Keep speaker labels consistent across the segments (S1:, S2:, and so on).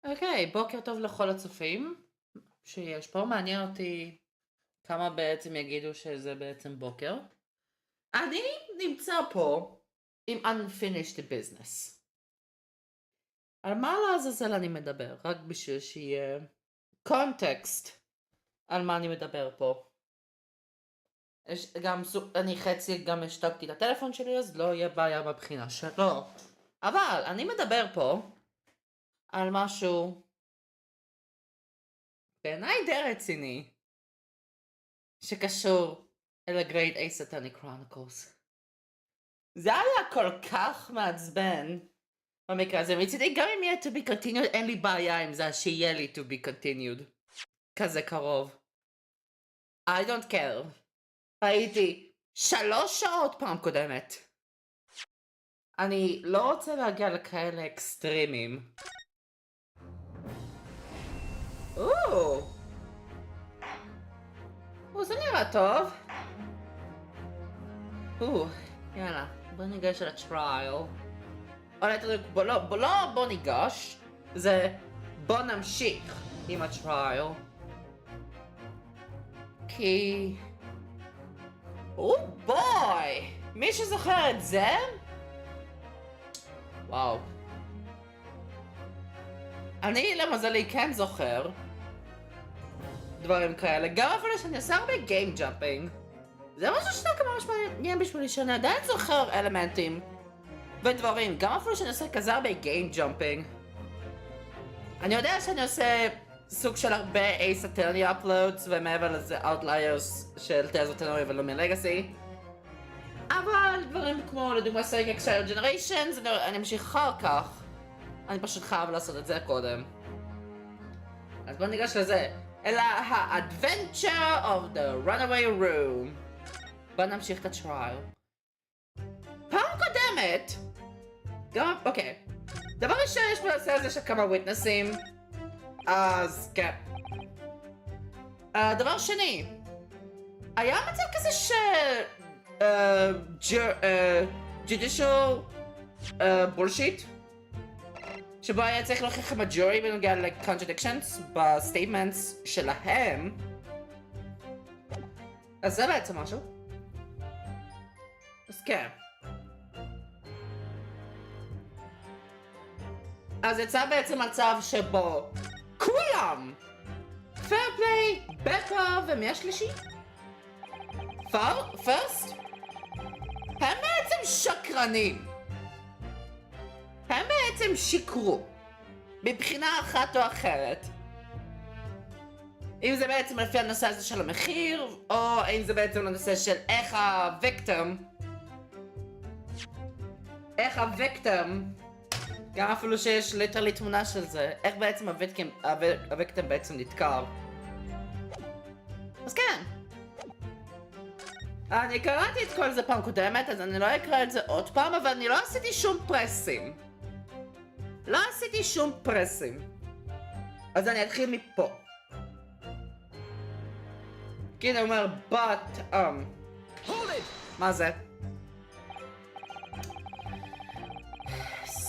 S1: אוקיי, בוקר טוב לכל הצופים שיש פה. מעניין אותי כמה בעצם יגידו שזה בעצם בוקר. אני נמצא פה עם unfinished business. על מה לעזאזל אני מדבר? רק בשביל שיהיה קונטקסט על מה אני מדבר פה. אני חצי גם השתקתי את הטלפון שלי, אז לא יהיה בעיה בבחינה שלו. אבל אני מדבר פה על משהו בעיניי די רציני שקשור אל ה-Great A Satanic Chronicles. זה היה כל כך מעצבן במקרה הזה. מצידי גם אם יהיה to be continued, אין לי בעיה עם זה שיהיה לי to be continued כזה קרוב. I don't care. הייתי 3 שעות פעם קודמת. אני לא רוצה להגיע לכאלה אקסטרימים. זה נראה טוב. יאללה, בוא ניגש על הטרייל. בוא ניגש. זה בוא נמשיך עם הטרייל. כי... בוי! מי שזוכר את זה? וואו. אני למזלי כן זוכר דברים כאלה, גם אפילו שאני עושה הרבה גיים ג'אמפינג. זה משהו שאתה ממש מעניין בשבילי, שאני עדיין זוכר אלמנטים ודברים, גם אפילו שאני עושה כזה הרבה גיים ג'אמפינג. אני יודע שאני עושה סוג של הרבה Ace Attorney uploads, ומעבר לזה Outliers של Tales of Tenori ולומי לגאסי. אבל דברים כמו לדוגמה Psychic Shadow Generations, אני אמשיך אחר כך. אני פשוט חייב לעשות את זה קודם. אז בוא ניגש לזה. אלא ה-Adventure of the Runaway Room. בוא נמשיך את הטרייל. פעם קודמת, גם, אוקיי. דבר ראשון, יש בנושא הזה של כמה וויטנסים. אז כן. דבר שני, היה מצב כזה judicial bullshit, שבו היה צריך להוכיח עם הג'ורי בנוגע ל-contradictions בסטייטמנטס שלהם. אז זה בעצם משהו. אז כן. אז יצא בעצם מצב שבו כולם! fair play, בקה ומי השלישי? פרסט? הם בעצם שקרנים. הם בעצם שיקרו, מבחינה אחת או אחרת. אם זה בעצם לפי הנושא הזה של המחיר, או אם זה בעצם הנושא של איך הוויקטים, גם אפילו שיש ליטרלי תמונה של זה, איך בעצם הוויקטים בעצם נתקר. אז כן. אני קראתי את כל זה פעם קודמת, אז אני לא אקרא את זה עוד פעם, אבל אני לא עשיתי שום פרסים. אז אני אתחיל מפה. כי אני אומר, but, מה זה?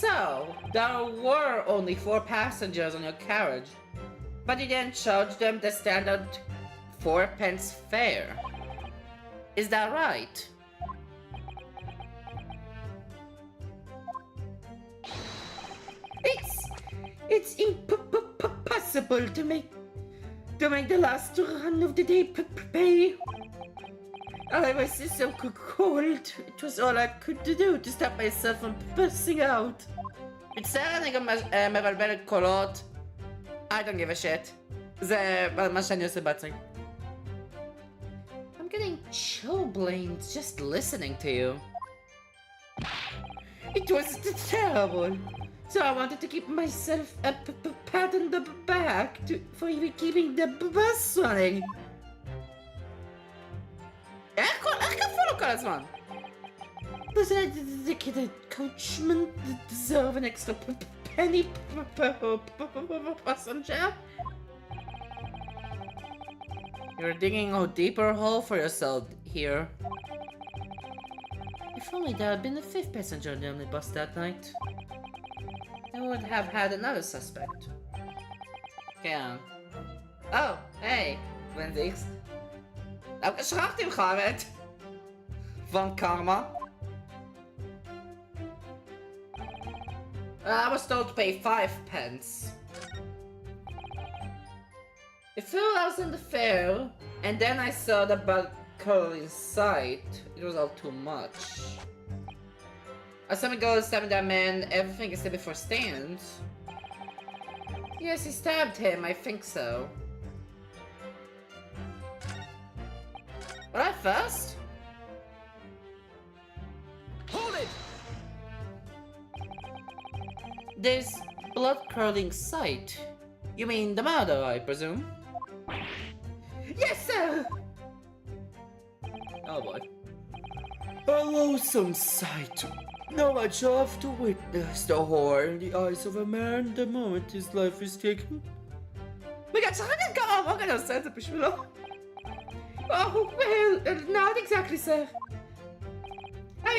S1: So, there were only 4 passengers on your carriage, but you didn't charge them the standard 4p fare. Is that right? It's impossible to make the last run of the day pay. I was so cold. It was all I could do to stop myself from passing out. מצטער, אני גם מבלבלת קולות. I don't give a shit. זה מה שאני עושה בעצמי. I'm getting chilblains just listening to you. It was terrible. So I wanted to keep myself a pat on the back for even keeping the bus running. איך כפו לו כל הזמן? But the coachman deserve an extra penny per passenger? You're digging a deeper hole for yourself here. If only there had been a 5th passenger on the bus that night, I would have had another suspect. כן. היי, ונדיקס. דווקא שכחתי לך, האמת. Van Karma. I was told to pay 5 pence. It fell out in the fair, and then I saw the barcode inside. It was all too much. As some goes stabbing that man, everything is still before stand. Yes, he stabbed him, I think so. Alright, first.
S2: Hold it!
S1: There's blood-curdling sight. You mean the murder, I presume? Yes, sir! Oh boy. A loathsome sight. No one shall have to witness the horror in the eyes of a man the moment his life is taken. Oh, well, not exactly, sir. I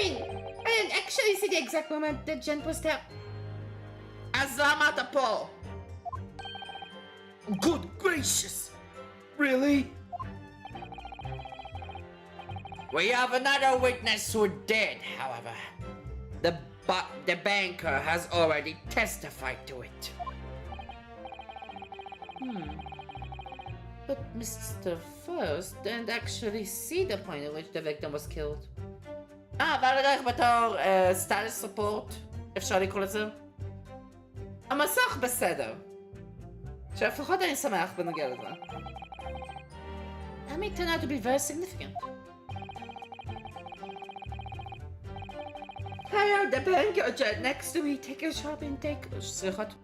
S1: didn't actually see the exact moment the gent was stabbed. Azamatapo! Good gracious! Really? We have another witness who did, however. The banker has already testified to it. But Mr. First didn't actually see the point at which the victim was killed. ועל בתור status report, אפשר לקרוא לזה? המסך בסדר. שלפחות אני שמח בנוגע לזה. That may turn out to be very significant. I heard the banker jet next to me take a sharp intake. סליחות.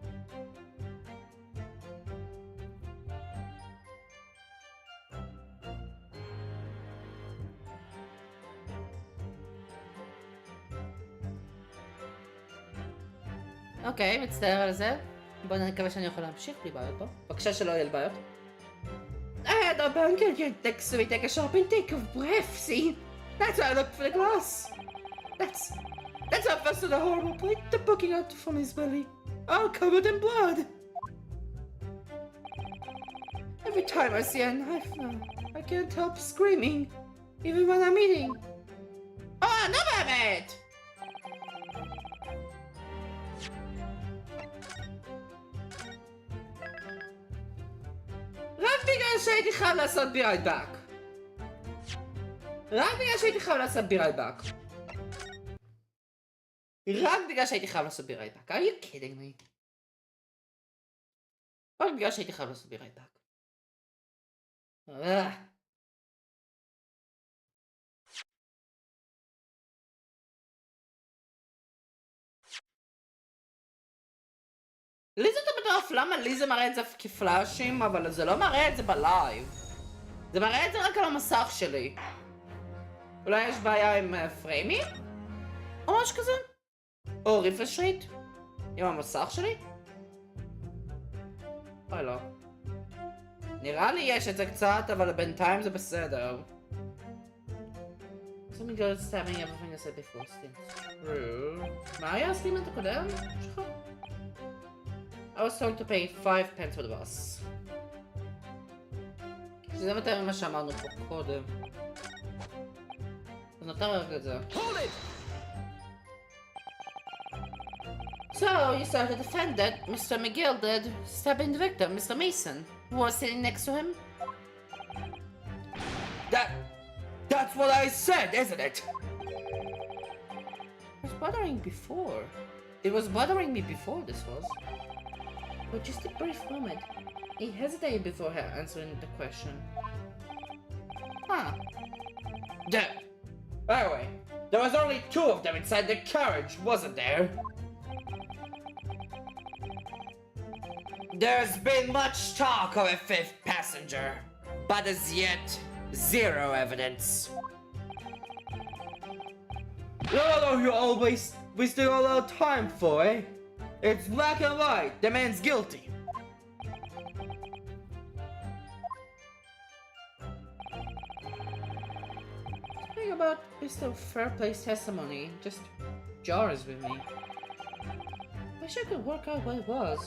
S1: אוקיי, מצטער על זה. בואו נקווה שאני יכול להמשיך בלי בעיות פה. בבקשה שלא יהיה לי בעיות. I had a banker jet next to me take a sharp intake of breath, see? That's why I looked for the glass. That's how fast the horrible plate poking out from his belly. All covered in blood. Every time I see a knife now, I can't help screaming, even when I'm eating. Oh, no, באמת! רק בגלל שהייתי חייב לעשות be right back. רק בגלל שהייתי חייב לעשות be right back. רק בגלל שהייתי חייב לעשות be right back. Are you kidding me? רק בגלל שהייתי חייב לעשות be right back. לי זה מטורף, למה לי זה מראה את זה כפלאשים, אבל זה לא מראה את זה בלייב. זה מראה את זה רק על המסך שלי. אולי יש בעיה עם פריימים? או משהו כזה? או ריפרש רייט? עם המסך שלי? אוי לא. נראה לי יש את זה קצת, אבל בינתיים זה בסדר. Something good stabbing everything I said before stinks. מה היה הסטימנט הקודם? שלך? I was told to pay 5 pence for the bus. שזה יותר ממה שאמרנו פה קודם. אז נותר רק את זה. So, you started to defend that Mr. McGill did, stabbing the victim, Mr. Mason, who was sitting next to him? That's what I said, isn't it? It was bothering before. It was bothering me before this was. But just a brief moment. He hesitated before her answering the question. Huh. There. Anyway, there was only 2 of them inside the carriage, wasn't there? There's been much talk of a 5th passenger, but as yet, 0 evidence. No, you always wasting all our time for, eh? It's black and white. The man's guilty. Think about Mr. Fairplay's testimony just jars with me. Wish I could work out what it was.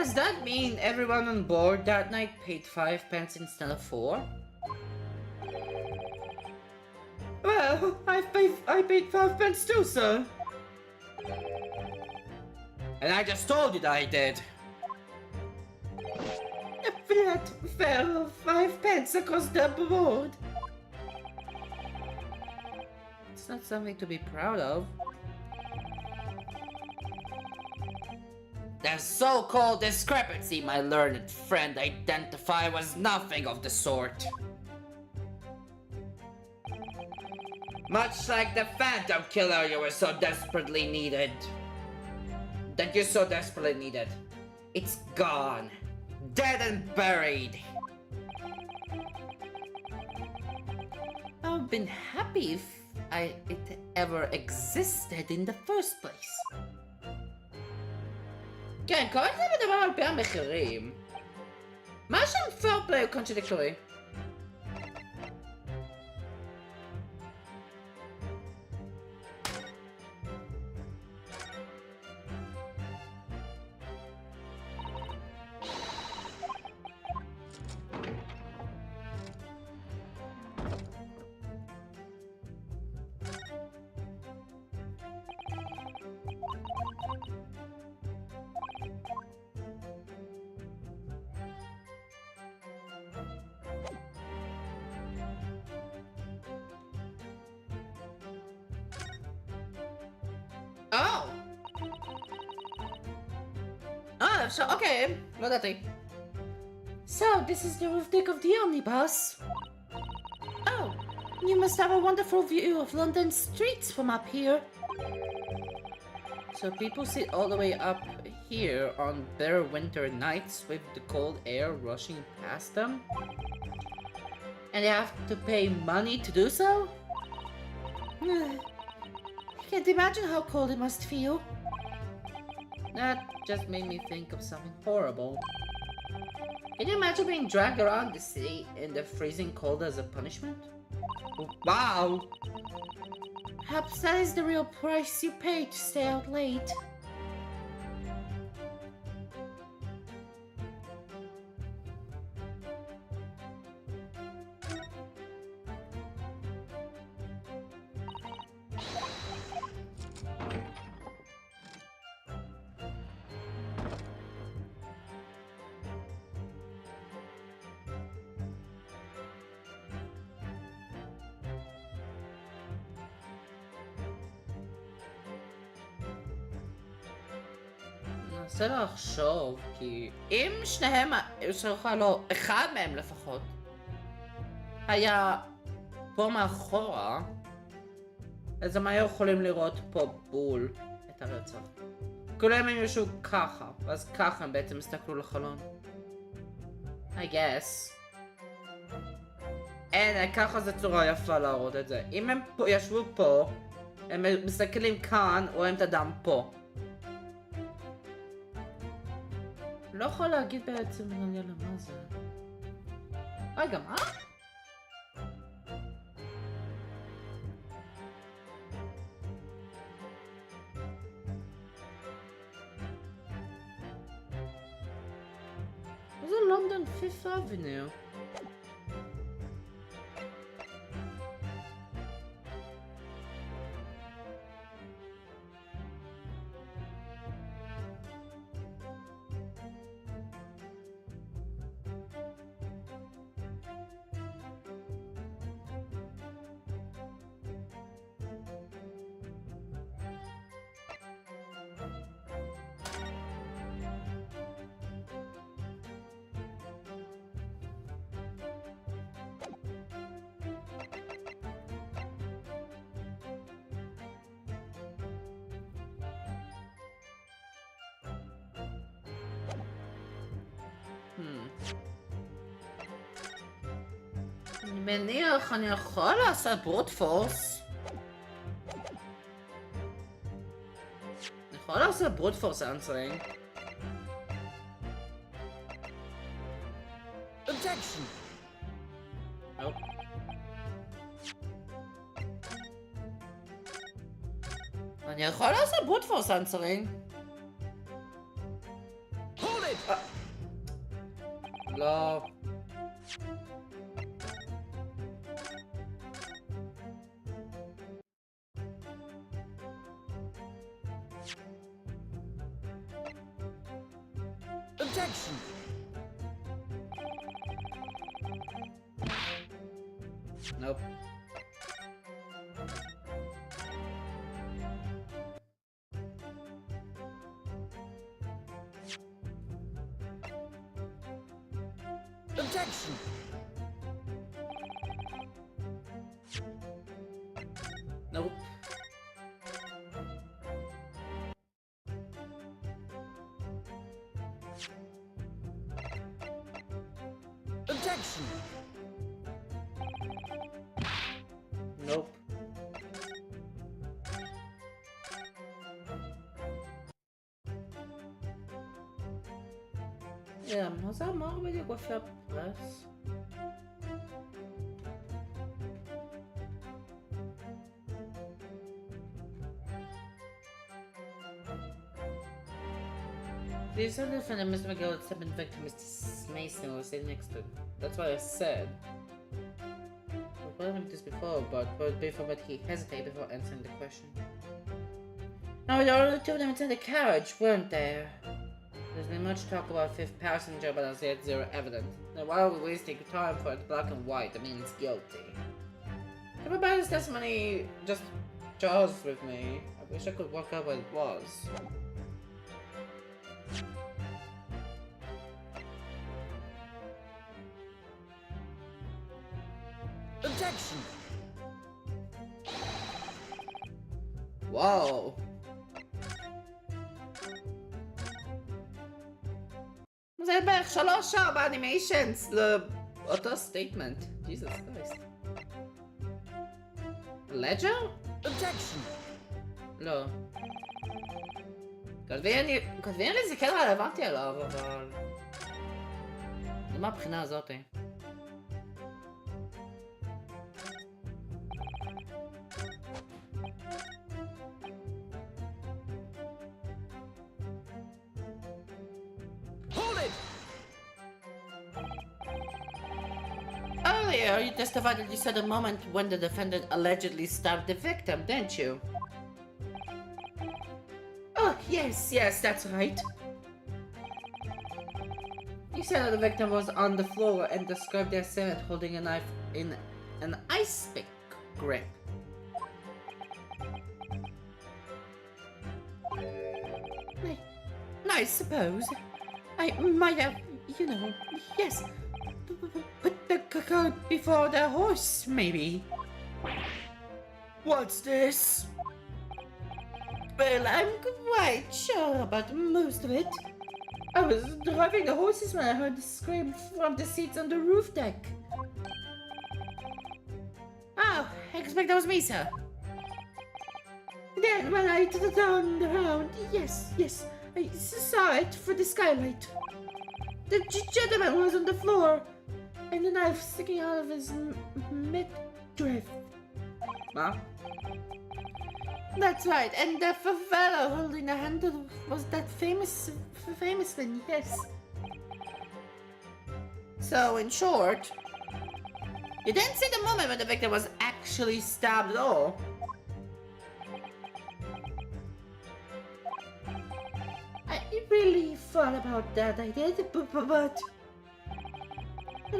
S1: Does that mean everyone on board that night paid 5 pence instead of 4? Well, I paid 5 pence too, sir. And I just told you that I did. A flat fare of 5 pence across the board. It's not something to be proud of. The so-called discrepancy my learned friend identified was nothing of the sort. Much like the phantom killer you were so desperately needed. That you so desperately needed. It's gone. Dead and buried. I would have been happy if it ever existed in the first place. כן, כל זה מדבר על פי המחירים. מה שם fair play הוא contradictory? Oh! Ah, so, okay, לא ידעתי. So, this is the roof deck of the omnibus. Oh, you must have a wonderful view of London streets from up here. So people sit all the way up here on bitter winter nights with the cold air rushing past them? And they have to pay money to do so? I can't imagine how cold it must feel. That just made me think of something horrible. Can you imagine being dragged around the city in the freezing cold as a punishment? Wow! Perhaps that is the real price you pay to stay out late. ננסה לחשוב, כי אם שניהם, שלך לא, אחד מהם לפחות, היה פה מאחורה, אז הם היו יכולים לראות פה בול את הרצח. כולם הם יושבו ככה, ואז ככה הם בעצם הסתכלו לחלון. I guess. אין, ככה זה צורה יפה להראות את זה. אם הם ישבו פה, הם מסתכלים כאן, רואים את הדם פה. לא יכול להגיד בעצם יאללה מה זה. רגע, מה? זה לונדון פיפט אבניו. אני מניח אני יכול לעשות ברוט פורס. אני יכול לעשות ברוט פורס answering.
S2: Objection.
S1: Nope. אני יכול לעשות ברוט פורס answering.
S2: Hold it.
S1: לא.
S2: Objection!
S1: Nope.
S2: Objection!
S1: Nope.
S2: Objection!
S1: Nope. מה זה אמר בדיוק בפי הפרס? Please don't defend Mr. McGill had been victim Mr. Mason was sitting next to him. That's what I said. I've told him this before, but he hesitated before answering the question. Now there were only two of them inside the carriage, weren't there? There's been much talk about fifth passenger, but as yet zero evidence. Now why are we wasting time for it black and white? I mean, it's guilty. Everybody's testimony just jars with me. I wish I could work out what it was.
S2: Objection!
S1: Whoa! זה בערך 3-4 אנימיישנס לאותו סטייטמנט. Jesus Christ. לג'ר?
S2: Objection!
S1: לא. כותבים לי זה כן רלוונטי עליו, אבל... זה מהבחינה הזאת. Earlier, you testified that you saw the moment when the defendant allegedly stabbed the victim, didn't you? Oh, yes, that's right. You said that the victim was on the floor and described the assailant holding a knife in an ice pick grip. I suppose. I might have, yes. Put the cart before the horse, maybe. What's this? Well, I'm quite sure about most of it. I was driving the horses when I heard the scream from the seats on the roof deck. Oh, I expect that was me, sir. Then when I turned around, yes, I saw it through the skylight. The gentleman was on the floor, and the knife sticking out of his midriff. Huh? That's right, and the fellow holding the handle was that famous one, yes. So, in short, you didn't see the moment when the victim was actually stabbed at all. I really thought about that, I did, but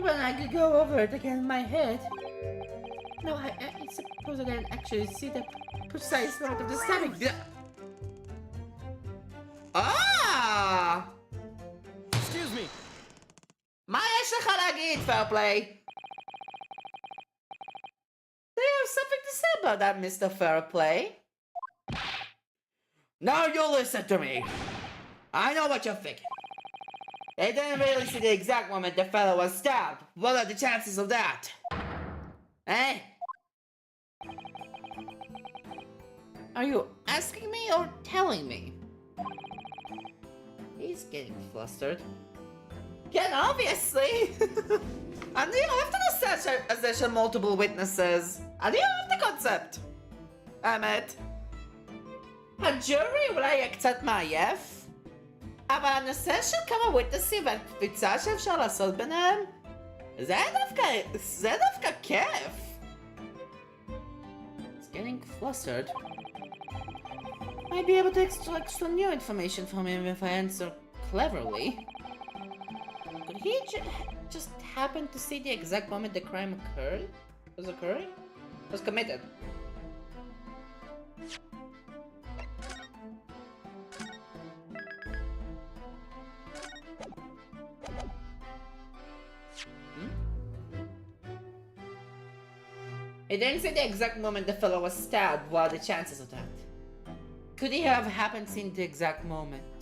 S1: when I could go over it again in my head. No, I suppose I didn't actually see the precise moment of the stabbing.
S2: Excuse me.
S1: מה יש לך להגיד, fair play? Do you have something to say about that, Mr. Fair Play? Now you listen to me. I know what you're thinking. They didn't really see the exact moment the fellow was stabbed. What are the chances of that? Eh? Are you asking me or telling me? He's getting flustered. Yeah, obviously! And you have to assertion multiple witnesses. And you have the concept. האמת. הג'ורי אולי יהיה קצת מעייף, אבל הנושא של כמה וויטנסים והקפיצה שאפשר לעשות ביניהם, זה דווקא כיף. It's getting flustered. Might be able to extract some new information from him if I answer cleverly. Could he just happen to see the exact moment the crime was committed? He didn't see the exact moment the fellow was stabbed. What are the chances of that? Could he have happened seen the exact moment?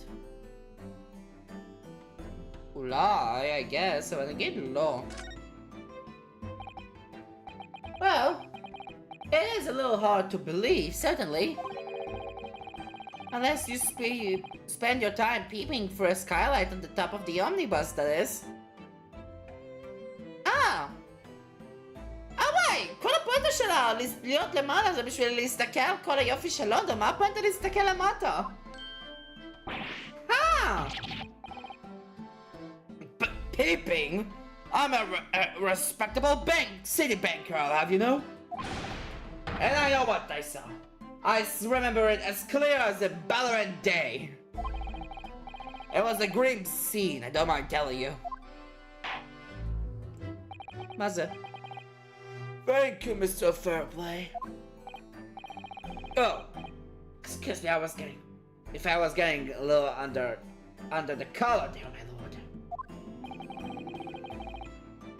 S1: אולי, I guess, אבל נגיד לא. Well, it is a little hard to believe, certainly. Unless you spend your time peeping for a skylight on the top of the omnibus, that is. וואי, כל הפואנטה שלה להיות למעלה זה בשביל להסתכל על כל היופי של לונדון, מה הפואנטה להסתכל למטה? Peeping? I'm a respectable city banker, I'll have you know. And I know what I saw. I remember it as clear as a Ballarat day. It was a grim scene, I don't mind telling you. מה זה? Thank you, Mr. Fairplay. Oh, excuse me, if I was getting a little under the collar there, my lord.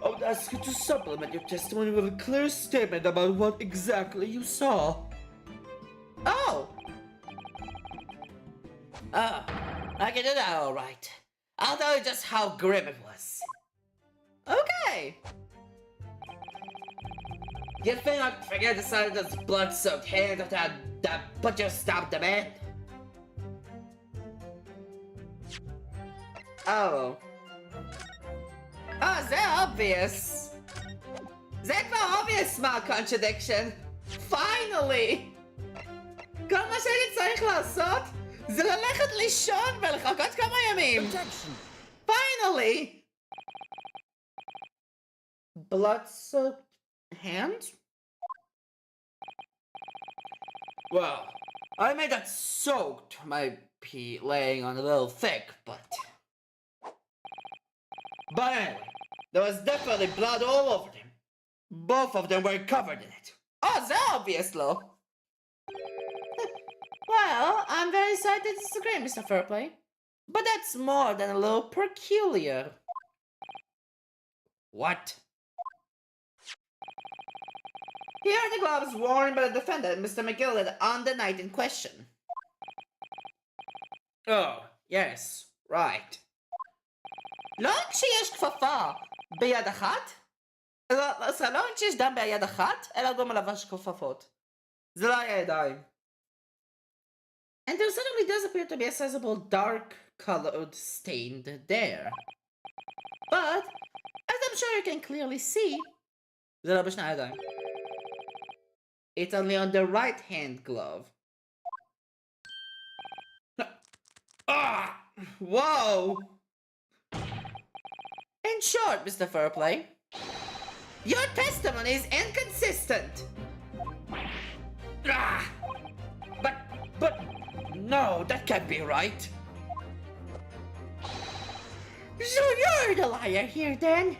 S1: I would ask you to supplement your testimony with a clear statement about what exactly you saw. Oh! I can do that all right. I'll tell you just how grim it was. Okay! You think I'd forget the sight of those blood-soaked hands of that butcher stabbed the man? Oh, זה obvious. זה כבר obvious contradiction. Finally! כל מה שהייתי צריך לעשות זה ללכת לישון ולחכות כמה ימים. Finally! Blood-soaked hands? Well, I made that soaked, might be laying on a little thick, but anyway, there was definitely blood all over them. Both of them were covered in it. Oh, that's obvious, though. Well, I'm very sorry to disagree, Mr. Fairplay, but that's more than a little peculiar. What? Here are the gloves worn by the defendant, Mr. McGillen, on the night in question. Oh, yes, right. לא רק שיש כפפה ביד אחת, לא רק שיש דם ביד אחת, אלא גם לבש כפפות. זה לא היה ידיים. And there certainly does appear to be a sizable dark-colored stain there. But, as I'm sure you can clearly see, זה לא בשני הידיים. It's only on the right-hand glove. Whoa! In short, Mr. Fairplay, your testimony is inconsistent. But, no, that can't be right. So you're the liar here, then?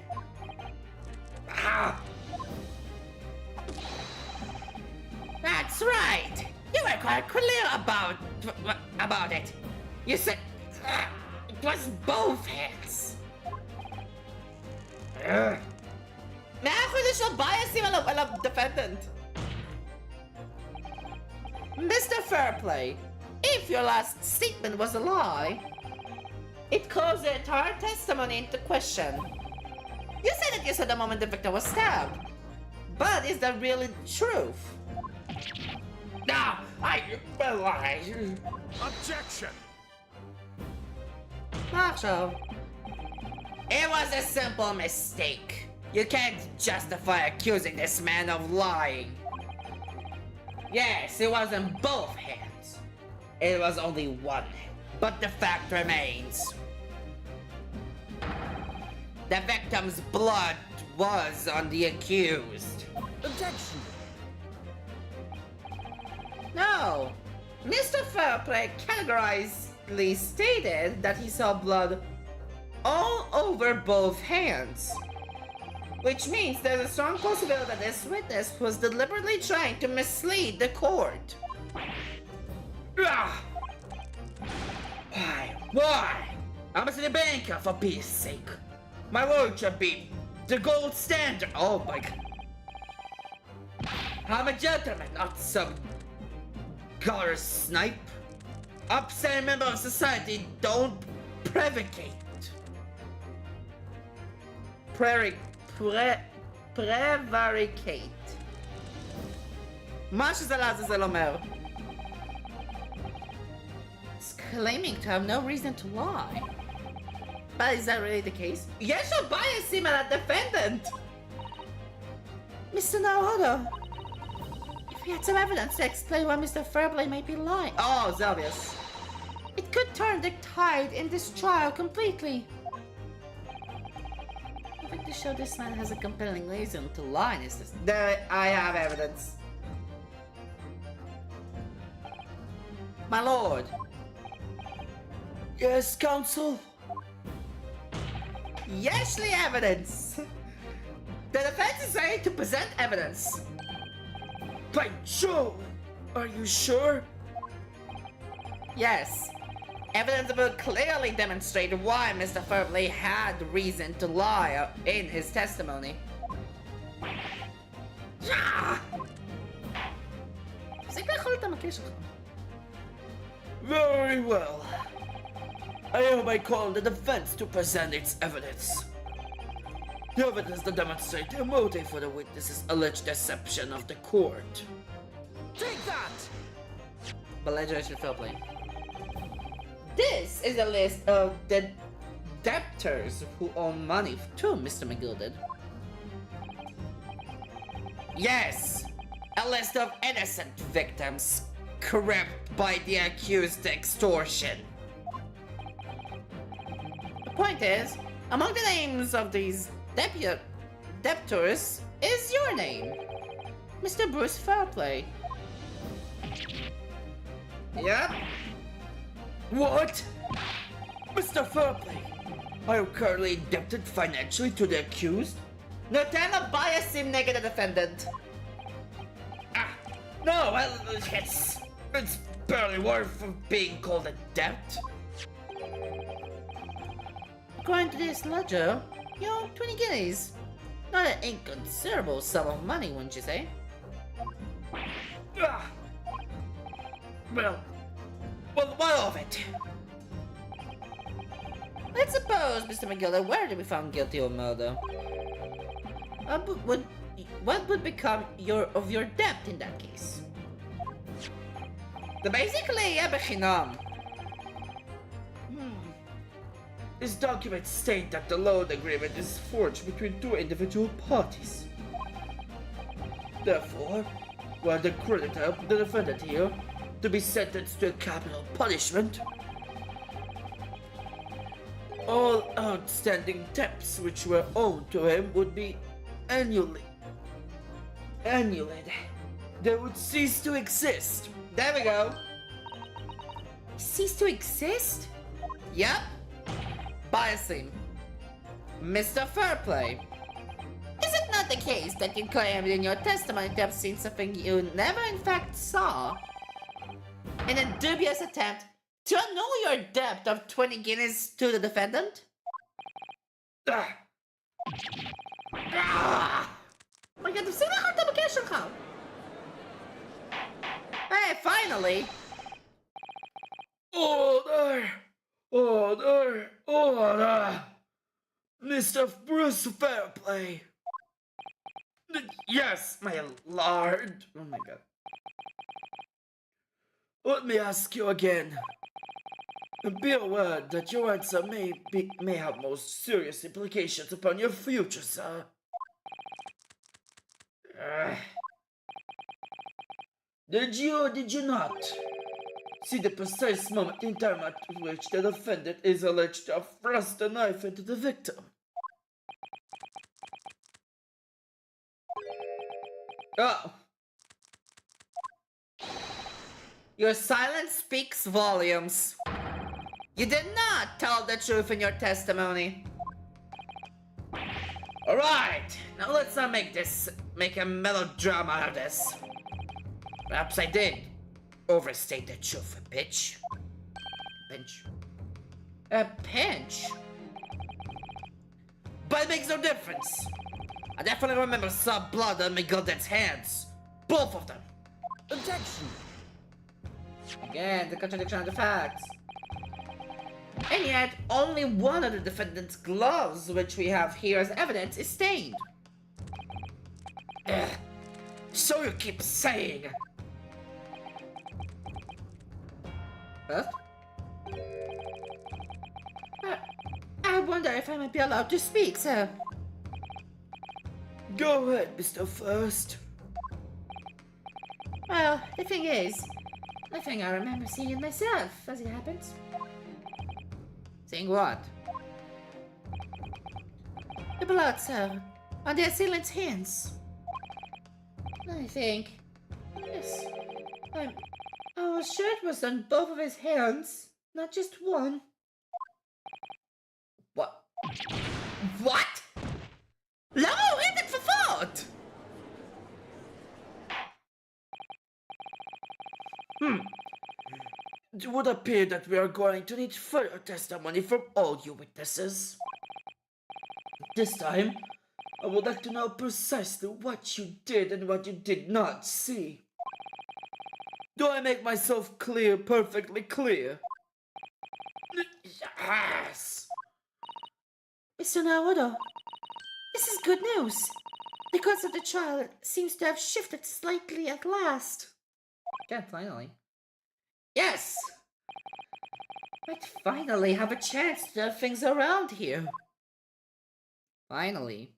S1: That's right. You were quite clear about it. You said it was both hands. מאיפה זה של biasים על הדפנדנט? Mr. Fairplay, if your last statement was a lie, it calls the entire testimony into question. You said that you saw the moment the victim was stabbed, but is that really the truth? No, I...
S2: Objection!
S1: עכשיו. It was a simple mistake. You can't justify accusing this man of lying. Yes, it wasn't both hands. It was only one hand. But the fact remains. The victim's blood was on the accused.
S2: Objection.
S1: No. Mr. Fairplay categorically stated that he saw blood all over both hands. Which means there's a strong possibility that this witness was deliberately trying to mislead the court. Ah! Why? I'm a banker, for peace sake. My word should be the gold standard. Oh my god. I'm a gentleman, not some color snipe. Upstanding member of society, don't prevaricate. Prevaricate. מה שזה לעזאזל אומר. It's claiming to have no reason to lie. But is that really the case? יש לו biasים על הדפנדנט! Mr. Naruto, if we had some evidence to explain why Mr. Fairplay may be lying. Oh, it's obvious. It could turn the tide in this trial completely. I think to show this man has a compelling reason to lie in his system. There, I have evidence. My lord. Yes, counsel? Yes, the evidence. The defense is ready to present evidence. By Jove! Are you sure? Yes. Evidence will clearly demonstrate why Mr. Fairplay had reason to lie in his testimony. Very well. I hereby call the defense to present its evidence. The evidence to demonstrate the motive for the witness's alleged deception of the court.
S2: Take that!
S1: Belligeration Fairplay. This is a list of the debtors who owe money to Mr. McGilded. Yes, a list of innocent victims corrupt by the accused extortion. The point is, among the names of these debtors is your name, Mr. Bruce Fairplay. Yep. What? Mr. Fairplay, are you currently indebted financially to the accused? No time to bias him negative defendant. No, well, it's barely worth being called a debt. According to this ledger, you owe 20 guineas. Not an inconsiderable sum of money, wouldn't you say? Well, what of it? Let's suppose Mr. McGilder were to be found guilty of murder. What would become of your debt in that case? Basically, בחינם. This document states that the loan agreement is forged between two individual parties. Therefore, were the creditor, the defendant here, to be sentenced to a capital punishment, all outstanding debts which were owed to him would be annullated. They would cease to exist. There we go. Cease to exist? Yep. Biasing. Mr. Fairplay. Is it not the case that you claimed in your testimony to have seen something you never in fact saw? In a dubious attempt to annul your debt of 20 guineas to the defendant? My God, sino ka tabagyan ka? Hey, finally! Order! Mr. Bruce Fairplay! Yes, my lord! Oh my god. Let me ask you again. Be aware that your answer may have most serious implications upon your future, sir. Did you not See the precise moment in time at which the defendant is alleged to have thrust a knife into the victim. Oh. Your silence speaks volumes. You did not tell the truth in your testimony. Alright, now let's not make a melodrama out of this. Perhaps I did overstate the truth a bitch. Pinch. A pinch? But it makes no difference. I definitely remember saw blood on Miguel's hands. Both of them.
S2: Objection.
S1: Again, the contradiction of the facts. And yet, only one of the defendant's gloves, which we have here as evidence, is stained. Ugh. So you keep saying. What? I wonder if I might be allowed to speak, sir. Go ahead, Mr. First. Well, the thing is, I think I remember seeing it myself, as it happens. Seeing what? The blood, sir, on the assailant's hands. I think. Yes. I was sure it was on both of his hands, not just one. What? What? No, hit it for thought! It would appear that we are going to need further testimony from all you witnesses. This time, I would like to know precisely what you did and what you did not see. Do I make myself clear, perfectly clear? Yes! Mr. Naoto, this is good news. The course of the trial seems to have shifted slightly at last. Yeah, finally. Yes! Might finally have a chance to turn things around here. Finally.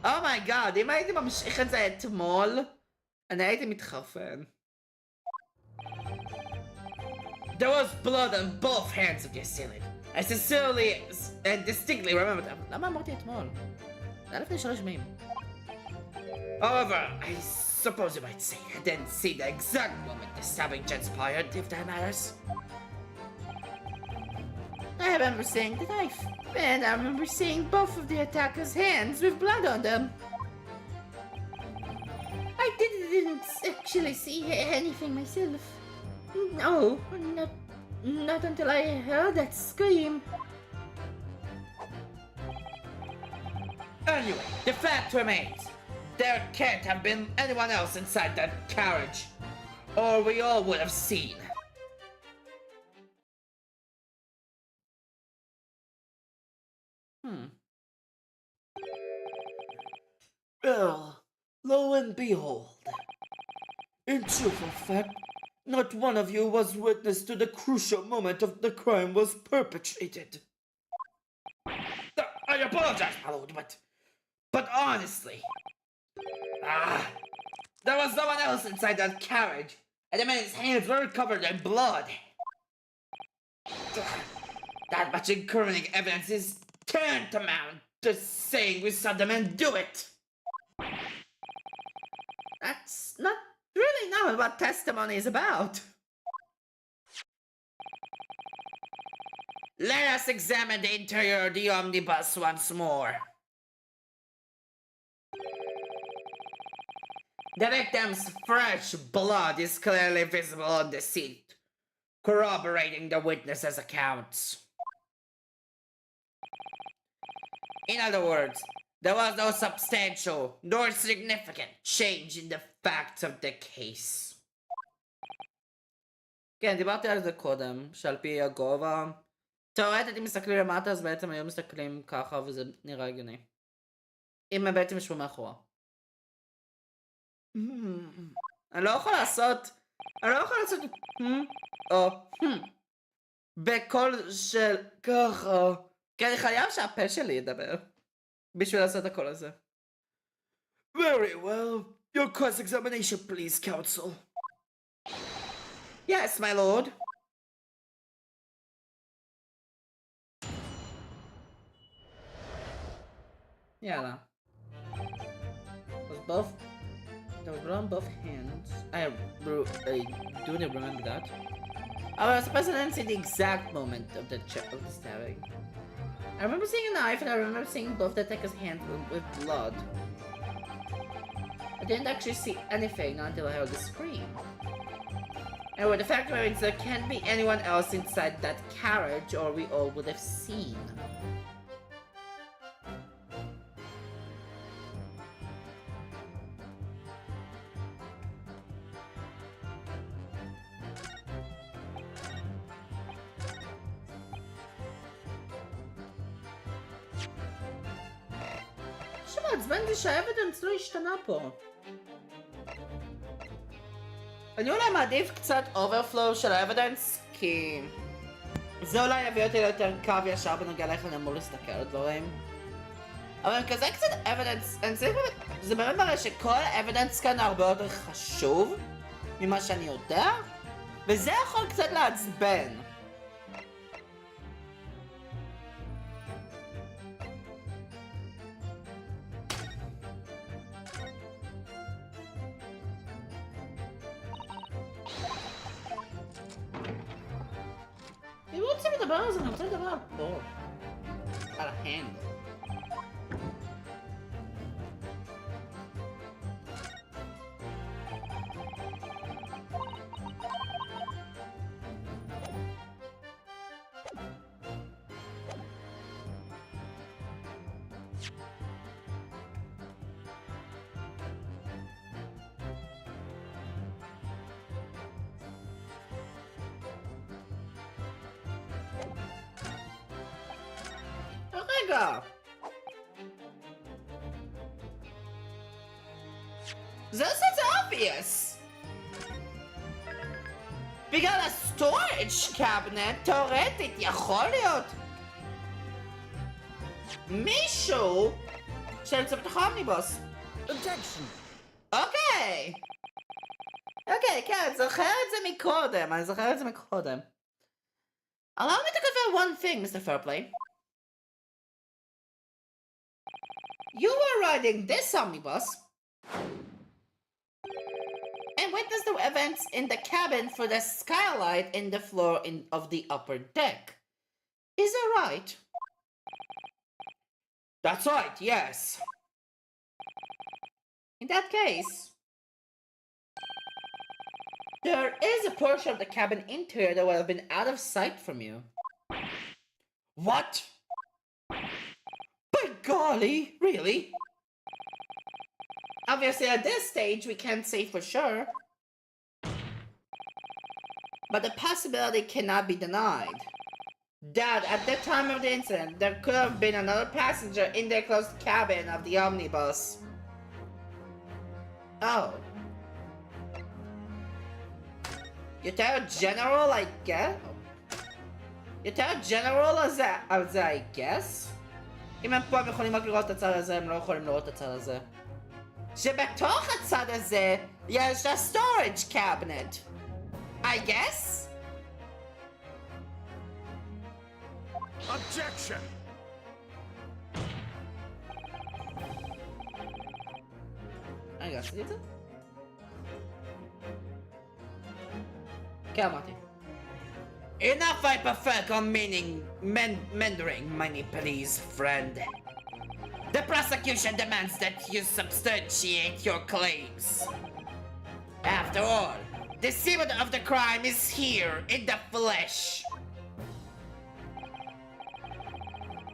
S1: Oh my god, אם הייתי ממשיך את זה אתמול, אני הייתי מתחרפן. There was blood on both hands of the assailant. I sincerely and distinctly remember that. למה אמרתי אתמול? זה היה לפני 3 ימים. However, I suppose you might say I didn't see the exact moment the stabbing transpired, if that matters. I remember seeing the knife, and I remember seeing both of the attacker's hands with blood on them. I didn't actually see anything myself. No, not until I heard that scream. Anyway, the fact remains. There can't have been anyone else inside that carriage, or we all would have seen. Well, lo and behold. In truth of fact, not one of you was witness to the crucial moment of the crime was perpetrated. I apologize, my lord, but honestly, there was no one else inside that carriage, and the man's hands were covered in blood. That much incriminating evidence is tantamount to saying we saw the man do it. That's not really knowing what testimony is about. Let us examine the interior of the omnibus once more. The victim's fresh blood is clearly visible on the seat, corroborating the witness's accounts. In other words, there was no substantial nor significant change in the facts of the case. כן, דיברתי על זה קודם, שעל פי הגובה, תאורטית אם מסתכלים למטה אז בעצם היו מסתכלים ככה וזה נראה הגיוני. אם הם בעצם ישבו מאחורה. אני לא יכול לעשות או בקול של ככה, כי אני חייב שהפה שלי ידבר בשביל לעשות הקול הזה. Very well. Your cross-examination, please, counsel. Yes, my lord. Yeah, was blood on both hands. I do remember that. I was surprised I didn't see the exact moment of the stabbing. I remember seeing a knife, and I remember seeing both the attacker's hands with blood. I didn't actually see anything until I heard the scream. Anyway, the fact remains there can't be anyone else inside that carriage, or we all would have seen. מעצבן זה שהאבידנס לא השתנה פה. אני אולי מעדיף קצת אוברפלואו של האבידנס, כי זה אולי יביא אותי ליותר קו ישר בנוגע לאיך אני אמור להסתכל על דברים. אבל כזה קצת אבידנס, זה באמת מראה שכל האבידנס כאן הרבה יותר חשוב ממה שאני יודע, וזה יכול קצת לעצבן. אם רוצים לדבר על זה, אני רוצה לדבר על פה. על ההנד. רגע! זה עושה את זה obvious! בגלל הסטורג' קאבינט, תאורטית יכול להיות מישהו שנמצא בתוך האומניבוס.
S2: Objection!
S1: אוקיי! אוקיי, כן, אני זוכר את זה מקודם. Allow me to confirm one thing, Mr. Fairplay. You were riding this omnibus and witnessed the events in the cabin through the skylight in the floor of the upper deck. Is that right? That's right, yes. In that case, there is a portion of the cabin interior that would have been out of sight from you. What? By golly, really? Obviously at this stage we can't say for sure, but the possibility cannot be denied that at the time of the incident there could have been another passenger in the closed cabin of the omnibus. Oh. You tell General, I guess? You tell General as I guess? אם הם פה הם יכולים רק לראות את הצד הזה, הם לא יכולים לראות את הצד הזה. שבתוך הצד הזה יש ה-storage cabinet. I guess?
S2: Objection!
S1: רגע, עשיתי את זה? כן, אמרתי. Enough hypothetical meandering, money please, friend. The prosecution demands that you substantiate your claims. After all, the scene of the crime is here in the flesh.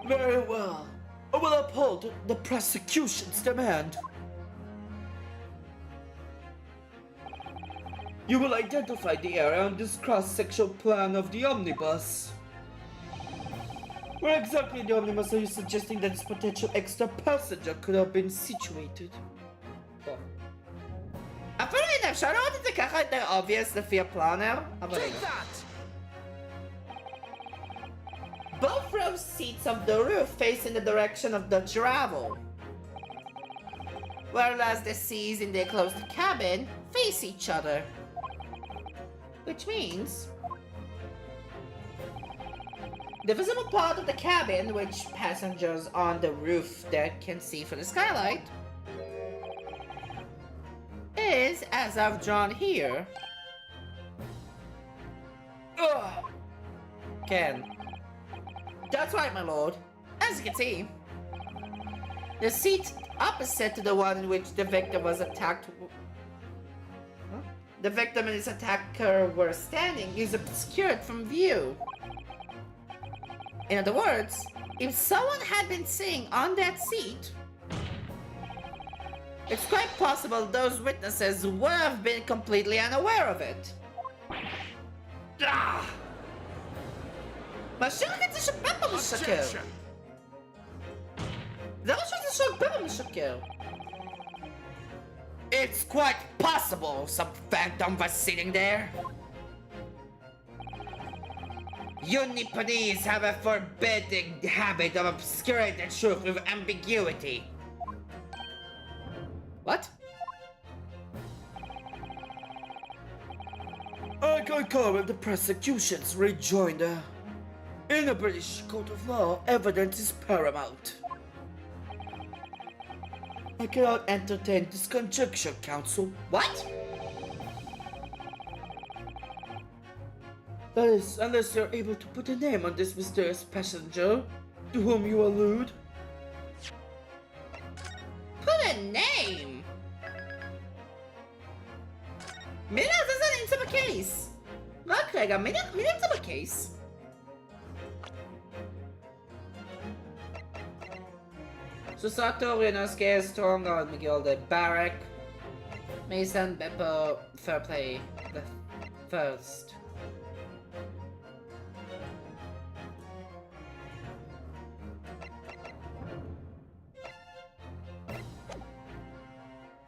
S1: Very well. I will uphold the prosecution's demand. You will identify the area on this cross-sectional plan of the omnibus. Where exactly in the omnibus are you suggesting that this potential extra passenger could have been situated? אפילו הנה, אפשר לראות את זה ככה יותר obvious לפי הפלנר?
S2: Take that!
S1: Both row seats of the roof face in the direction of the travel, whereas the seats in the enclosed cabin face each other. Which means the visible part of the cabin, which passengers on the roof deck can see from the skylight, is as I've drawn here. Ugh. Ken. That's right, my lord. As you can see, the seat opposite to the one in which the victim was attacked, the victim and his attacker were standing, is obscured from view. In other words, if someone had been sitting on that seat, it's quite possible those witnesses would have been completely unaware of it. Ah! משחק זה שבפה משקר. זה לא שזה שבפה משקר. It's quite possible some phantom was sitting there. You Nipponese have a forbidding habit of obscuring the truth with ambiguity. What? I concur with the prosecution's rejoinder. In a British court of law, evidence is paramount. I cannot entertain this conjecture, counsel. What? That is, unless you're able to put a name on this mysterious passenger to whom you allude. Put a name? מי לעזאזל נמצא בכיס? רק רגע, מי נמצא בכיס? Susatorian Scares Storm God McGilded Barrack Mason Beppo Fairplay the first.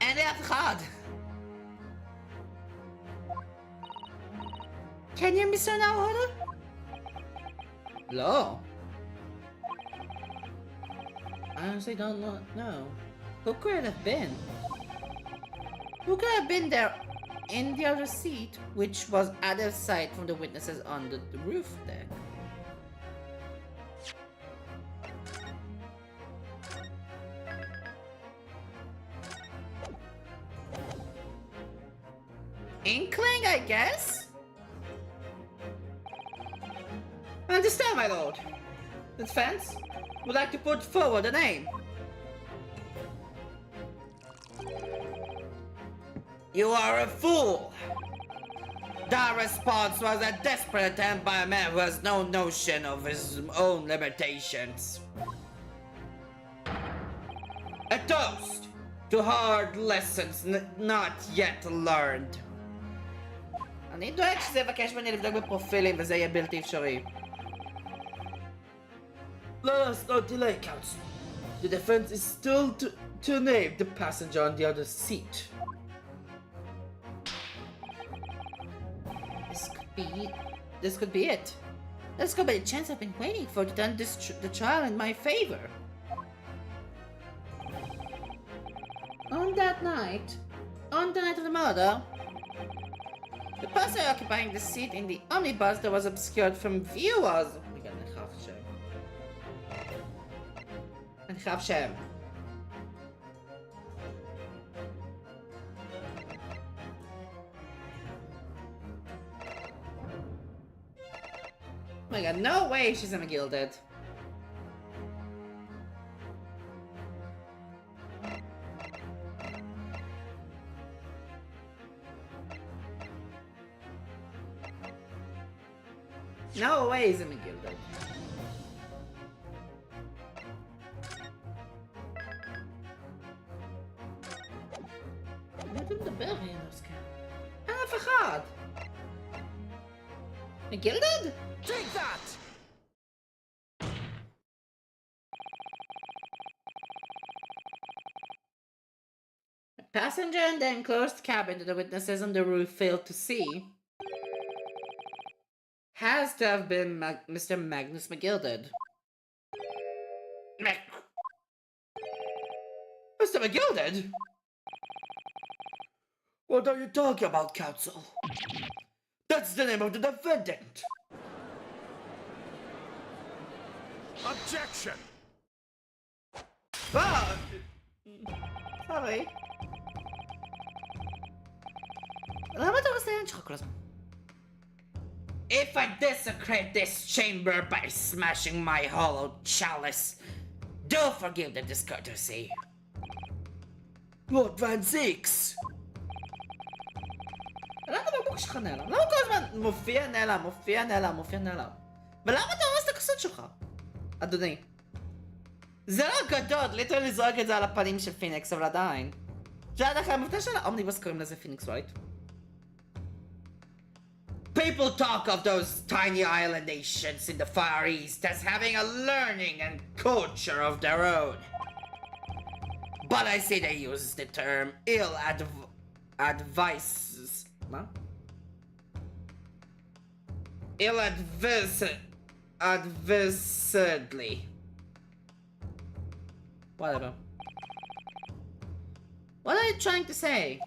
S1: And that's hard. Can you miss now, Hoda? No. I honestly don't know. Who could it have been? Who could have been there in the other seat, which was out of sight from the witnesses on the roof deck? Inkling, I guess? I understand, my lord. The defense would like to put forward a name. You are a fool! That response was a desperate attempt by a man who has no notion of his own limitations. A toast to hard lessons not yet learned. אני דואג שזה יבקש ממני לבדוק בפרופילים וזה יהיה בלתי אפשרי. Let us not delay, counsel. The defense is still to name the passenger on the other seat. This could be it. This could be the chance I've been waiting for to turn the trial in my favor. On the night of the murder, the person occupying the seat in the omnibus that was obscured from view was... אני חייב שם. Oh my god, no way she's in a gilded. No way he's in a gilded. מה אתה מדבר, ינוסקה? אין אף אחד! מגילדד?
S2: Take that!
S1: A passenger in the enclosed cabin that the witnesses on the roof failed to see has to have been Mr. Magnus McGilded. Mr. McGilded? What are you talking about, counsel? That's the name of the defendant!
S2: Objection!
S1: Ah! Sorry. למה אתה עושה את שלך כל הזמן? If I desecrate this chamber by smashing my hollow chalice, do forgive the discourtesy. Lord Van Zix! למה הבקבוק שלך נעלם? למה כל הזמן מופיע נעלם, מופיע נעלם, מופיע נעלם? ולמה אתה הורס את הכוסות שלך? אדוני. זה לא גדול, ליטרלי לזרוק את זה על הפנים של פיניקס, אבל עדיין. שעד אחרי המבטא של האומניבוס קוראים לזה פיניקס, right? People talk of those tiny island nations in the Far East as having a learning and culture of their own. But I see they use the term advices. Huh? Advisedly. Whatever. What are you trying to say?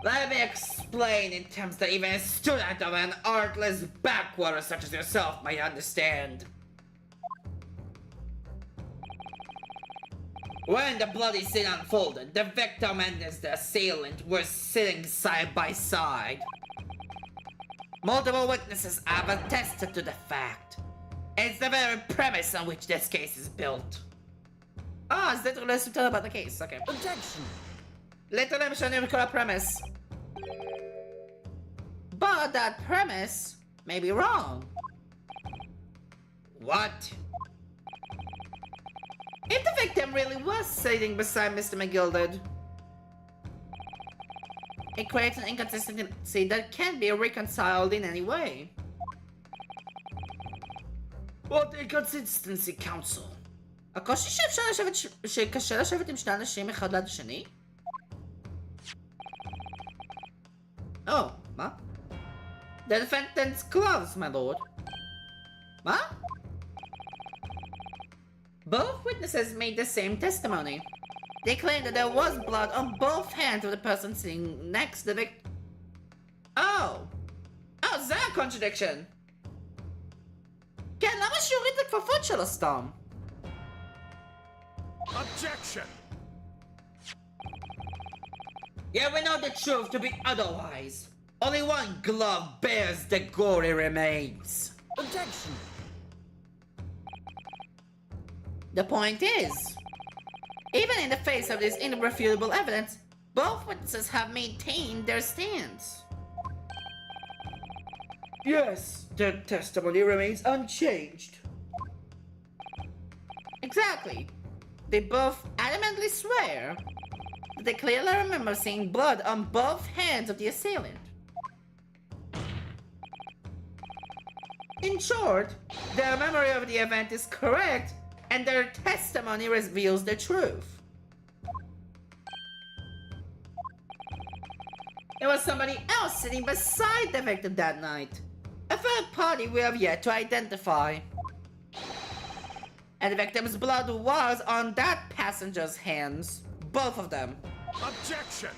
S1: Let me explain in terms that even a student of an artless backwater such as yourself might understand. When the bloody scene unfolded, the victim and the assailant were sitting side by side. Multiple witnesses have attested to the fact. It's the very premise on which this case is built. Ah, is that less to tell about the case? Okay.
S2: Objection!
S1: Literally משנים את כל premise. But that premise may be wrong. What? If the victim really was sitting beside Mr. McGilded, it creates an inconsistency that can't be reconciled in any way. What inconsistency, counsel? הקושי שקשה לשבת עם שני אנשים אחד ליד השני? Oh, מה? The defendant's gloves, my lord. מה? Both witnesses made the same testimony. They claimed that there was blood on both hands of the person sitting next to the victim. Oh! Oh, זה contradiction! כן, למה שיוריד את הכפפות שלו סתם?
S2: Objection!
S1: Yeah, we know the truth to be otherwise. Only one glove bears the gory remains.
S2: Objection!
S1: The point is, even in the face of this irrefutable evidence, both witnesses have maintained their stance. Yes, their testimony remains unchanged. Exactly. They both adamantly swear that they clearly remember seeing blood on both hands of the assailant. In short, their memory of the event is correct, and their testimony reveals the truth. There was somebody else sitting beside the victim that night. A third party we have yet to identify. And the victim's blood was on that passenger's hands. Both of them.
S2: Objection!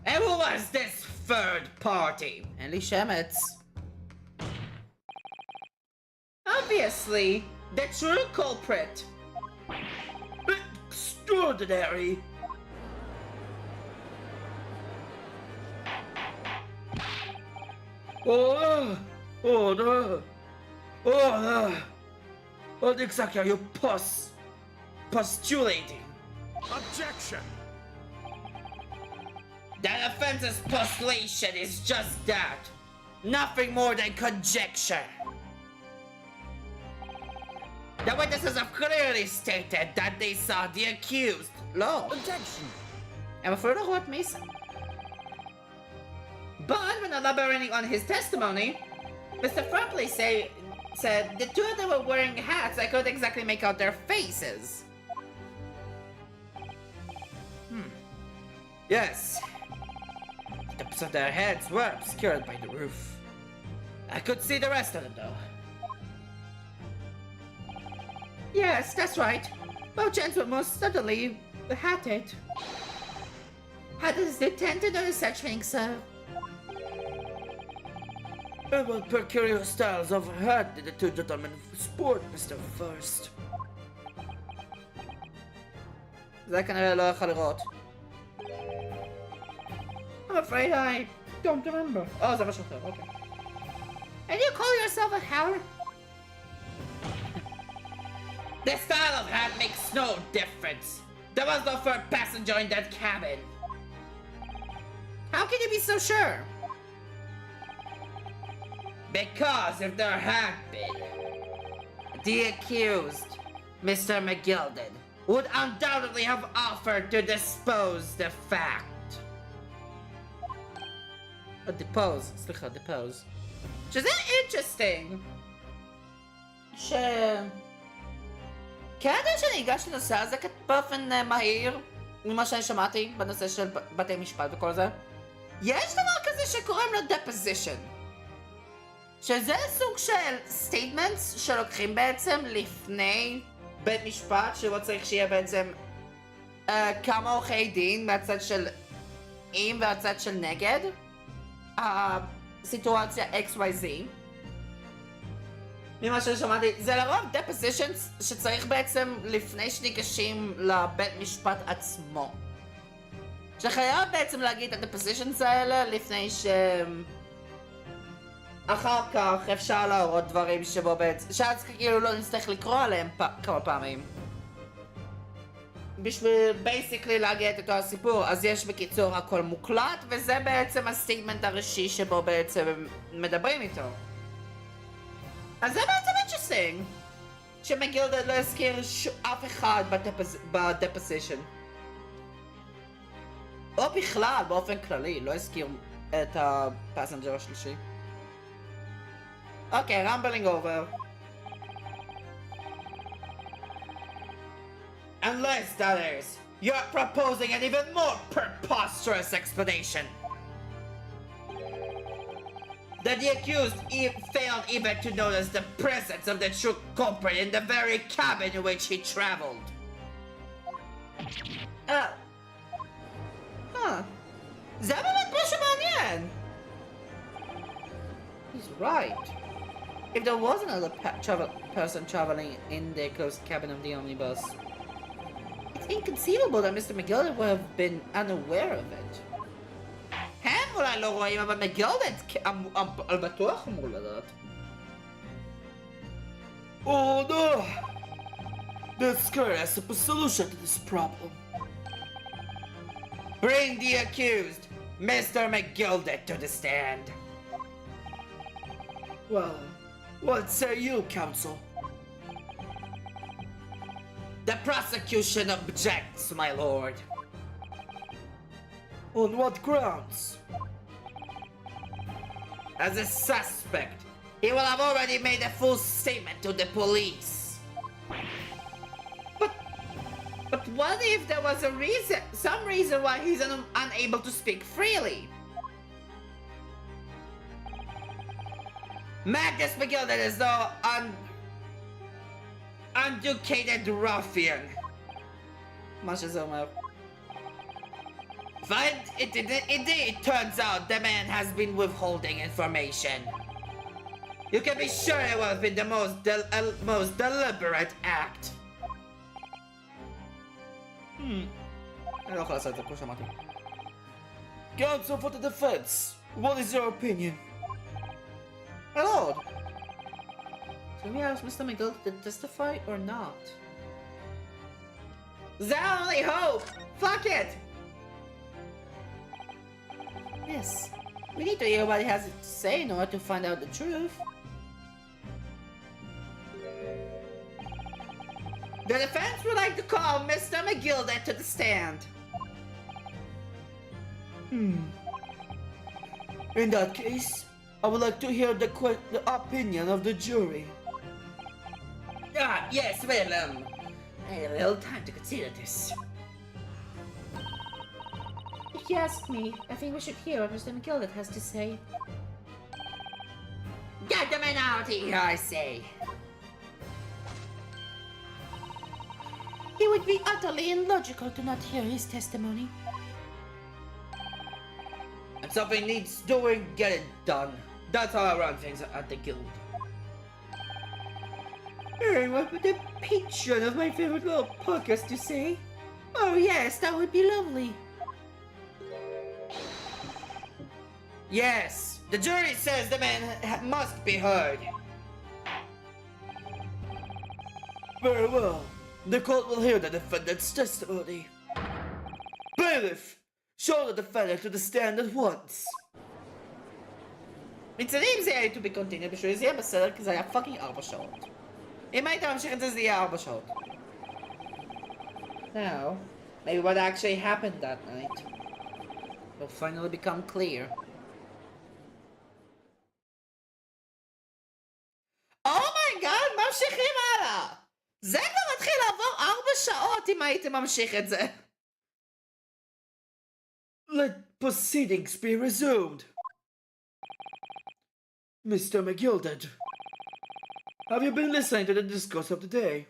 S1: And who was this third party? Henry Shemetz. Obviously, the true culprit. Extraordinary. Oh no. Oh no. What exactly are you postulating?
S2: Objection!
S1: That offense's postulation is just that. Nothing more than conjecture. The witnesses have clearly stated that they saw the accused. No.
S2: Objection!
S1: I'm afraid of what Mason. But when elaborating on his testimony, Mr. Franklin said the two of them were wearing hats. I couldn't exactly make out their faces. Yes. The tips of their heads were obscured by the roof. I could see the rest of them though. Yes, that's right. Both gents were most certainly hatted. How does the lieutenant know such things, sir?
S3: What peculiar styles of hat did the two gentlemen sport, Mr. First?
S1: זה כנראה לא יכול לראות. I'm afraid I don't remember. Oh, זה משהו אחר, אוקיי. And you call yourself a Howard? The style of hat makes no difference. There was no third passenger in that cabin. How can you be so sure? Because if there had been, the accused, Mr. McGilded, would undoubtedly have offered to dispose the fact. Depose, סליחה, depose. שזה interesting. כעד שאני אגש לנושא הזה באופן מהיר, ממה שאני שמעתי בנושא של בתי משפט וכל זה, יש דבר כזה שקוראים לו deposition. שזה סוג של statements שלוקחים בעצם לפני בית משפט, שבו צריך שיהיה בעצם כמה עורכי דין מהצד של עם והצד של נגד הסיטואציה XYZ. ממה ששמעתי, זה לרוב depositions שצריך בעצם לפני שניגשים לבית משפט עצמו. שחייב בעצם להגיד את ה-depositions האלה לפני אחר כך אפשר להראות דברים שבו בעצם, שאז כאילו לא נצטרך לקרוא עליהם כמה פעמים. בשביל בייסיקלי להגיד את אותו הסיפור, אז יש בקיצור הכל מוקלט, וזה בעצם הסטיגמנט הראשי שבו בעצם מדברים איתו. אז זה בעצם interesting, שמגילדד לא הזכיר אף אחד בדפוסישן. או בכלל, באופן כללי, לא הזכיר את הפסנג'ר השלישי. Okay, rambling over. Unless that is, you're proposing an even more preposterous explanation. That the accused failed even to notice the presence of the true culprit in the very cabin in which he traveled. זה באמת משהו מעניין. He's right. If there was another person traveling in the closed cabin of the omnibus, it's inconceivable that Mr. McGilded would have been unaware of it. הם אולי לא רואים, אבל McGilded על בטוח אמור לדעת.
S3: Oh no! That's clear as a solution to this problem.
S1: Bring the accused, Mr. McGilded, to the stand.
S3: Well, what say you, counsel?
S1: The prosecution objects, my lord.
S3: On what grounds?
S1: As a suspect, he will have already made a full statement to the police. But what if there was some reason why he's unable to speak freely? Magnus McGilded is no uneducated ruffian. Much as Omar. But indeed, it turns out the man has been withholding information. You can be sure it would have been the most deliberate act.
S3: Counsel for the defense, what is your opinion?
S1: My lord, can we ask Mr. McGilded to testify or not? The only hope! Fuck it! Yes, we need to hear what he has to say in order to find out the truth. The defense would like to call Mr. McGilded to the stand.
S3: In that case, I would like to hear the opinion of the jury.
S1: Yes, well, I had a little time to consider this. If you ask me, I think we should hear what Mr. McGilded has to say. Get the man out here, I say! It would be utterly illogical to not hear his testimony.
S3: something needs doing, get it done. That's how I run things at the guild. What would the patron of my favorite little podcast to say?
S1: Oh yes, that would be lovely.
S3: Yes, the jury says the man must be heard. Very well. The court will hear the defendant's testimony. Bailiff, show the defendant to the stand at once.
S1: מצדי אם זה יהיה to be continued בשביל זה יהיה בסדר כי זה היה פאקינג 4 שעות. אם היית ממשיך את זה זה יהיה 4 שעות. Now, maybe what actually happened that night will finally become clear. אומייגאד, ממשיכים הלאה! זה כבר מתחיל לעבור 4 שעות אם הייתם ממשיך את זה.
S3: Let proceedings be resumed. Mr. McGilded, have you been listening to the discourse of the day?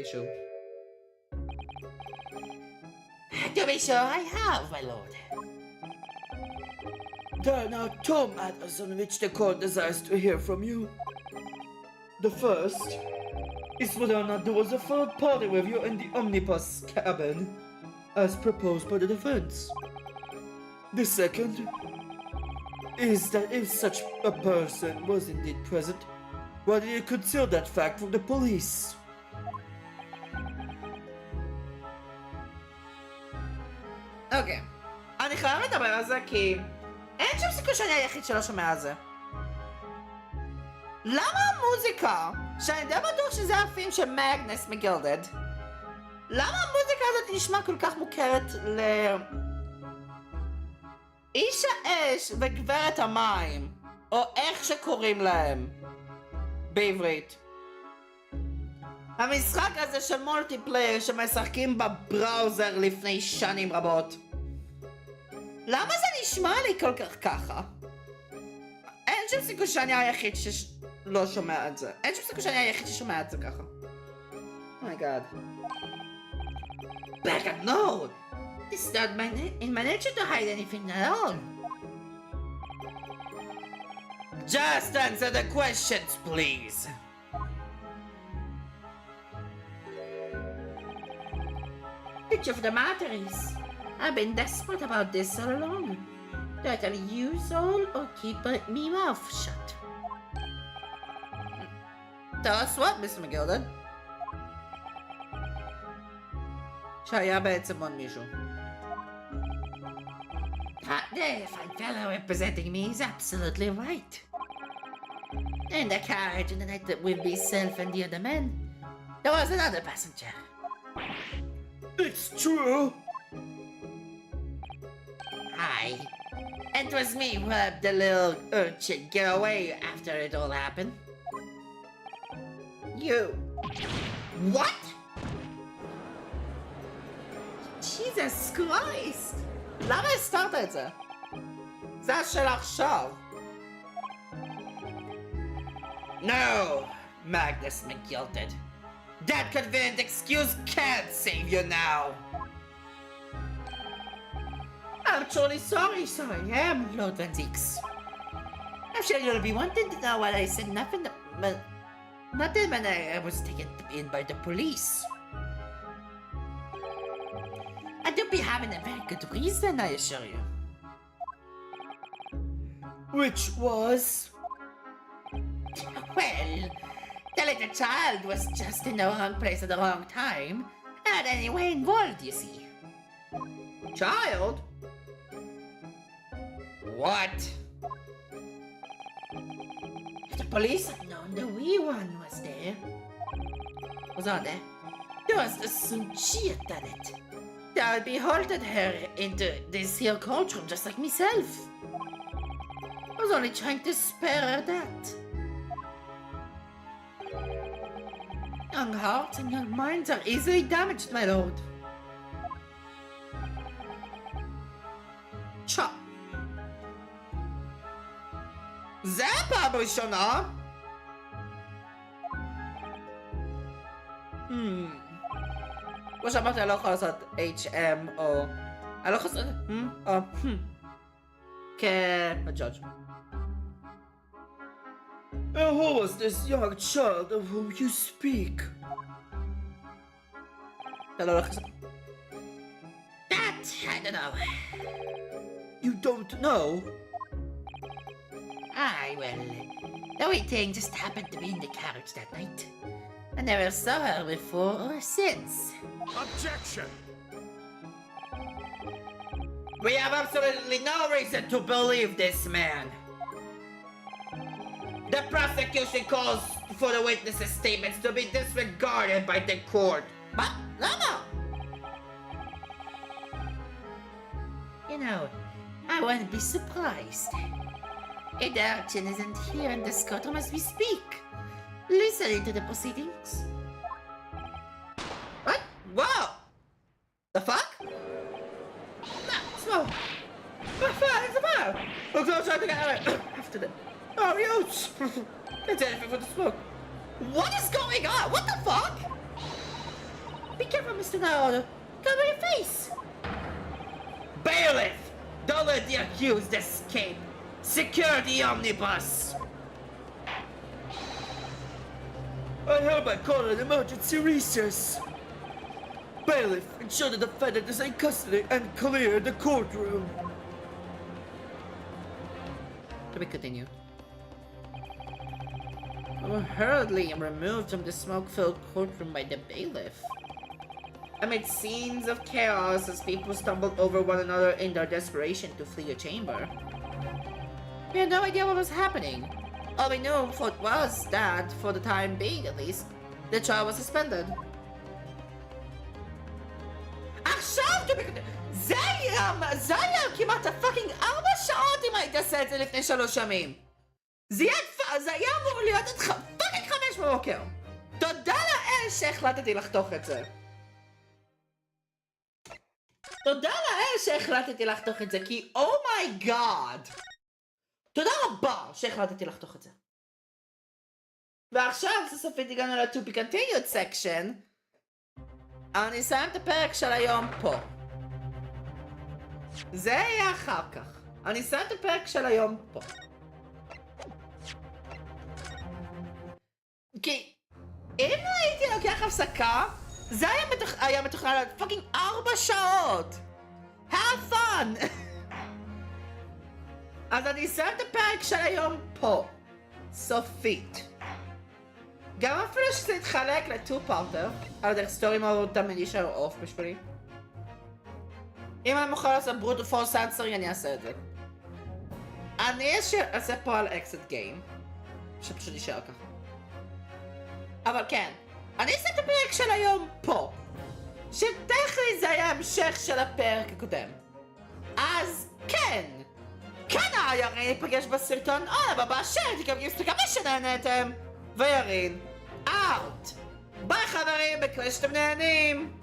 S1: Issue. To be sure I have, my lord.
S3: There are now 2 matters on which the court desires to hear from you. The first is whether or not there was a third party with you in the omnibus cabin, as proposed by the defense. The second is that if such a person was indeed present, whether you conceal that fact from the police.
S1: אוקיי. אני חייב לדבר על זה כי אין שום סיכוי שאני היחיד שלא שומע על זה. למה המוזיקה, שאני די בטוח שזה הפים של מגנס מגילדד, למה המוזיקה הזאת נשמע כל כך מוכרת איש האש וגברת המים, או איך שקוראים להם בעברית? המשחק הזה של מולטיפלייר שמשחקים בבראוזר לפני שנים רבות. למה זה נשמע לי כל כך ככה? אין שום סיכוי שאני היחיד שלא שומע את זה. אין שום סיכוי שאני היחיד ששומע את זה ככה. אומייגאד. Back no! It's not in my nature to hide anything at all.
S3: Just answer the questions, please.
S1: The truth of the matter is, I've been desperate about this all along. Do I tell you all or keep me mouth shut? Tell us what, Mr. McGilded? שהיה בעצם עוד מישהו. The fine fellow representing me is absolutely right. In the carriage in the night that with myself and the other men, there was another passenger.
S3: It's true.
S1: Hi. It was me who helped the little urchin get away after it all happened. You. What? Jesus Christ! למה הסתרת את זה? זה השאלה עכשיו.
S3: No, Magnus McGilded. That convenient excuse can't save you now.
S1: I'm truly sorry, I am, Lord Van Zeeks. I'm sure you'll be wanting to know why I said nothing when I was taken in by the police. I do be having a very good reason, I assure you.
S3: Which was?
S1: Well, the little child was just in the wrong place at the wrong time. Not anyway involved, you see.
S3: Child? What?
S1: If the police had known the wee one was there, there was the soon she had done it. They would be halted her into this here courtroom just like myself. I was only trying to spare her that. Young hearts and young minds are easily damaged, my lord. Cha.
S3: זה הפעם הראשונה?
S1: כמו שאמרתי, אני לא יכול לעשות HM או אני לא חוזר... כהג'אדג'.
S3: Who was this young child of whom you speak?
S1: אתה לא הולך לספר? That, I don't know.
S3: You don't know?
S1: Well, the wee thing just happened to be in the carriage that night. I never saw her before or since.
S2: Objection!
S1: We have absolutely no reason to believe this man. The prosecution calls for the witnesses' statements to be disregarded by the court. But, no. You know, I wouldn't be surprised. If the urchin isn't here in this courtroom as we speak, listening to the proceedings. What? Whoa! The fuck? No, smoke. What the fuck is the matter? We'll go try to get out after them. Oh, huge! It's anything for the smoke. What is going on? What the fuck? Be careful, Mr. Naoto. Cover your face. Bailiff! Don't let the accused escape. Secure the omnibus.
S3: I hereby call an emergency recess. Bailiff, ensure the defendant is in custody and clear the courtroom.
S1: To be continued. We were hurriedly removed from the smoke-filled courtroom by the bailiff. Amid scenes of chaos as people stumbled over one another in their desperation to flee the chamber. We had no idea what was happening. All we knew was that, for the time being at least, the trial was suspended. עכשיו זה היה כמעט הפאקינג 4 שעות אם היית עושה את זה לפני 3 ימים. זה היה אמור להיות עד פאקינג 5 בבוקר. תודה לאל שהחלטתי לחתוך את זה. תודה לאל שהחלטתי לחתוך את זה, כי אומייגאד. תודה רבה שהחלטתי לחתוך את זה. ועכשיו סופית הגענו ל-to be continued section. אני אסיים את הפרק של היום פה. זה יהיה אחר כך. אני אסיים את הפרק של היום פה. כי אם הייתי לוקח הפסקה, זה היה מתוכנן על פאקינג 4 שעות. Have fun! אז אני אסיים את הפרק של היום פה. סופית. גם אפילו שזה יתחלק ל-2-parter, על דרך סטורי מאוד תמיד יישאר אוף בשבילי. אם אני מוכר לעשות ברוטו פורס אנסרי, אני אעשה את זה. אני אעשה פה על אקסיט גיים, שפשוט יישאר ככה. אבל כן, אני אעשה את הפרק של היום פה, שטכנית זה היה המשך של הפרק הקודם. אז כן, כאן היה ירין, ניפגש בסרטון הבא, תקווה שנהנתם, וירין, אאוט. ביי חברים, מקווה שאתם נהנים.